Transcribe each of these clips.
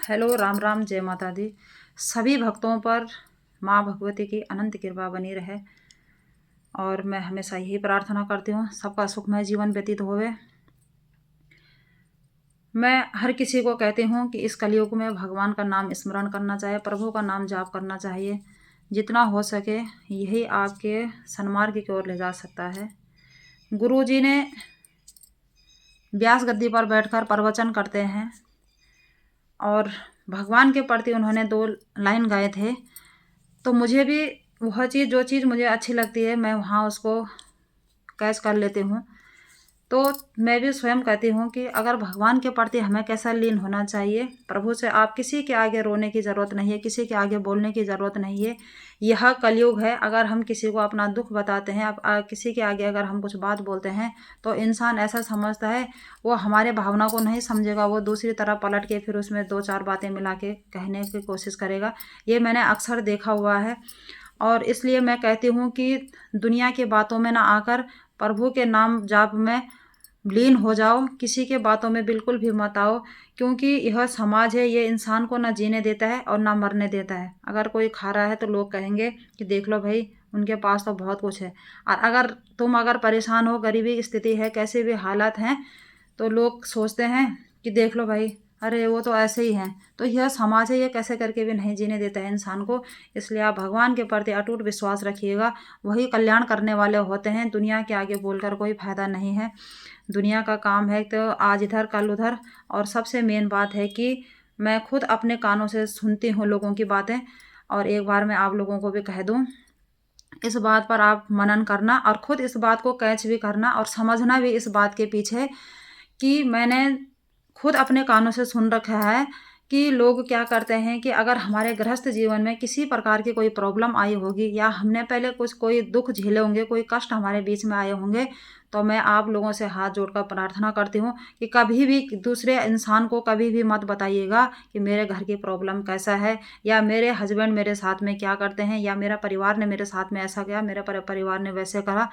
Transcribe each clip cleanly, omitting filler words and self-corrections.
Hello, Ram Ram, जय माता दी। सभी भक्तों पर माँ भगवती की अनंत कृपा बनी रहे और मैं हमेशा यही प्रार्थना करती हूँ सबका सुखमय जीवन व्यतीत होवे। मैं हर किसी को कहती हूँ कि इस कलयुग में भगवान का नाम स्मरण करना चाहिए, प्रभु का नाम जाप करना चाहिए। जितना हो सके यही आपके सन्मार्ग की ओर ले जा सकता है। गुरुजी ने व्यास गद्दी पर बैठकर प्रवचन करते हैं और भगवान के प्रति उन्होंने 2 लाइन गाए थे। तो मुझे भी वह चीज़, जो चीज़ मुझे अच्छी लगती है, मैं वहाँ उसको कैच कर लेती हूँ। तो मैं भी स्वयं कहती हूँ कि अगर भगवान के प्रति हमें कैसा लीन होना चाहिए। प्रभु से आप किसी के आगे रोने की ज़रूरत नहीं है, किसी के आगे बोलने की ज़रूरत नहीं है। यह कलयुग है। अगर हम किसी को अपना दुख बताते हैं, किसी के आगे अगर हम कुछ बात बोलते हैं तो इंसान ऐसा समझता है, वो हमारे भावना को नहीं समझेगा, वो दूसरी तरफ पलट के फिर उसमें 2-4 बातें मिला के कहने की कोशिश करेगा। ये मैंने अक्सर देखा हुआ है और इसलिए मैं कहती हूँ कि दुनिया की बातों में ना आकर प्रभु के नाम जाप में लीन हो जाओ। किसी के बातों में बिल्कुल भी मत आओ, क्योंकि यह समाज है, ये इंसान को ना जीने देता है और ना मरने देता है। अगर कोई खा रहा है तो लोग कहेंगे कि देख लो भाई, उनके पास तो बहुत कुछ है। और अगर तुम परेशान हो, गरीबी स्थिति है, कैसे भी हालात हैं, तो लोग सोचते हैं कि देख लो भाई, अरे वो तो ऐसे ही हैं। तो यह समाज है, ये कैसे करके भी नहीं जीने देता है इंसान को। इसलिए आप भगवान के प्रति अटूट विश्वास रखिएगा, वही कल्याण करने वाले होते हैं। दुनिया के आगे बोलकर कोई फायदा नहीं है। दुनिया का काम है तो आज इधर कल उधर। और सबसे मेन बात है कि मैं खुद अपने कानों से सुनती हूँ लोगों की बातें, और एक बार मैं आप लोगों को भी कह दूँ, इस बात पर आप मनन करना और खुद इस बात को कैच भी करना और समझना भी इस बात के पीछे कि मैंने खुद अपने कानों से सुन रखा है कि लोग क्या करते हैं कि अगर हमारे गृहस्थ जीवन में किसी प्रकार की कोई प्रॉब्लम आई होगी या हमने पहले कोई दुख झेले होंगे, कोई कष्ट हमारे बीच में आए होंगे, तो मैं आप लोगों से हाथ जोड़कर प्रार्थना करती हूँ कि कभी भी दूसरे इंसान को कभी भी मत बताइएगा कि मेरे घर की प्रॉब्लम कैसा है, या मेरे हस्बैंड मेरे साथ में क्या करते हैं, या मेरा परिवार ने मेरे साथ में ऐसा किया, मेरे परिवार ने वैसे करा।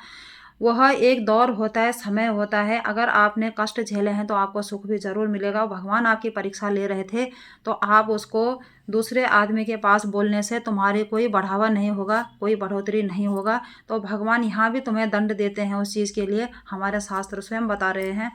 वह एक दौर होता है, समय होता है। अगर आपने कष्ट झेले हैं तो आपको सुख भी ज़रूर मिलेगा। भगवान आपकी परीक्षा ले रहे थे, तो आप उसको दूसरे आदमी के पास बोलने से तुम्हारी कोई बढ़ावा नहीं होगा, कोई बढ़ोतरी नहीं होगा। तो भगवान यहाँ भी तुम्हें दंड देते हैं उस चीज़ के लिए, हमारे शास्त्र स्वयं बता रहे हैं।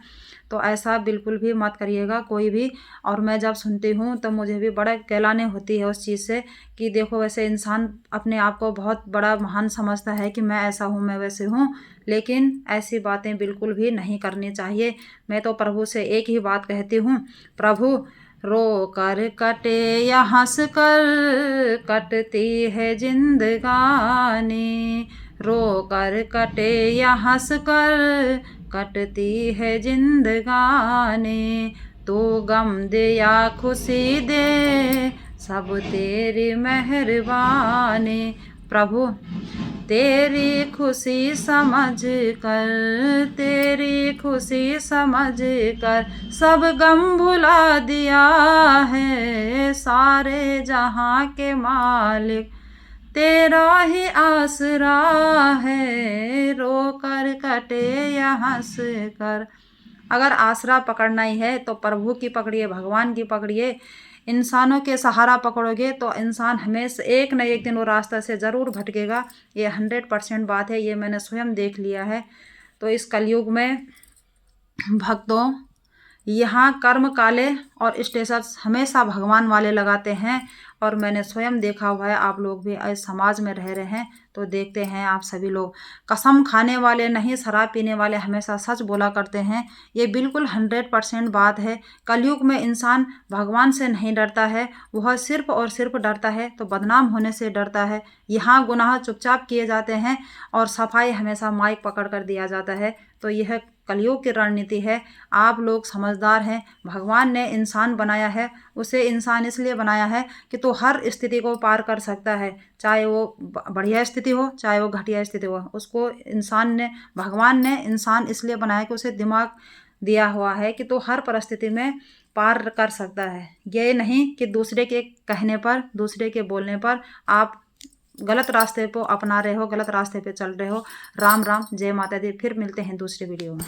तो ऐसा बिल्कुल भी मत करिएगा कोई भी। और मैं जब सुनती हूँ तो मुझे भी बड़ा कहलाने होती है उस चीज़ से कि देखो, वैसे इंसान अपने आप को बहुत बड़ा महान समझता है कि मैं ऐसा हूँ, मैं वैसे हूँ। लेकिन ऐसी बातें बिल्कुल भी नहीं करनी चाहिए। मैं तो प्रभु से एक ही बात कहती हूँ, प्रभु रो कर कटे या हंस कर कटती है जिंदगानी, रो कर कटे या हंस कर कटती है जिंदगानी, तू गम दे या खुशी दे सब तेरी मेहरबानी। प्रभु तेरी खुशी समझ कर, तेरी खुशी समझ कर सब गम भुला दिया है, सारे जहाँ के मालिक तेरा ही आसरा है, रो कर कटे या हंस कर। अगर आसरा पकड़ना ही है तो प्रभु की पकड़िए, भगवान की पकड़िए। इंसानों के सहारा पकड़ोगे तो इंसान हमेशा एक न एक दिन वो रास्ते से ज़रूर भटकेगा। ये 100% बात है, ये मैंने स्वयं देख लिया है। तो इस कलयुग में भक्तों, यहाँ कर्म काले और स्टेटस हमेशा भगवान वाले लगाते हैं। और मैंने स्वयं देखा हुआ है, आप लोग भी इस समाज में रह रहे हैं तो देखते हैं आप सभी लोग। कसम खाने वाले नहीं, शराब पीने वाले हमेशा सच बोला करते हैं। ये बिल्कुल 100% बात है। कलयुग में इंसान भगवान से नहीं डरता है, वह सिर्फ और सिर्फ डरता है तो बदनाम होने से डरता है। यहाँ गुनाह चुपचाप किए जाते हैं और सफाई हमेशा माइक पकड़ कर दिया जाता है। तो यह कलयुग की रणनीति है। आप लोग समझदार हैं। भगवान ने इंसान बनाया है, उसे इंसान इसलिए बनाया है कि तो हर स्थिति को पार कर सकता है, चाहे वो बढ़िया स्थिति हो चाहे वो घटिया स्थिति हो। उसको भगवान ने इंसान इसलिए बनाया कि उसे दिमाग दिया हुआ है कि तो हर परिस्थिति में पार कर सकता है। ये नहीं कि दूसरे के कहने पर, दूसरे के बोलने पर आप गलत रास्ते को अपना रहे हो, गलत रास्ते पे चल रहे हो। राम राम, जय माता दी। फिर मिलते हैं दूसरे वीडियो में।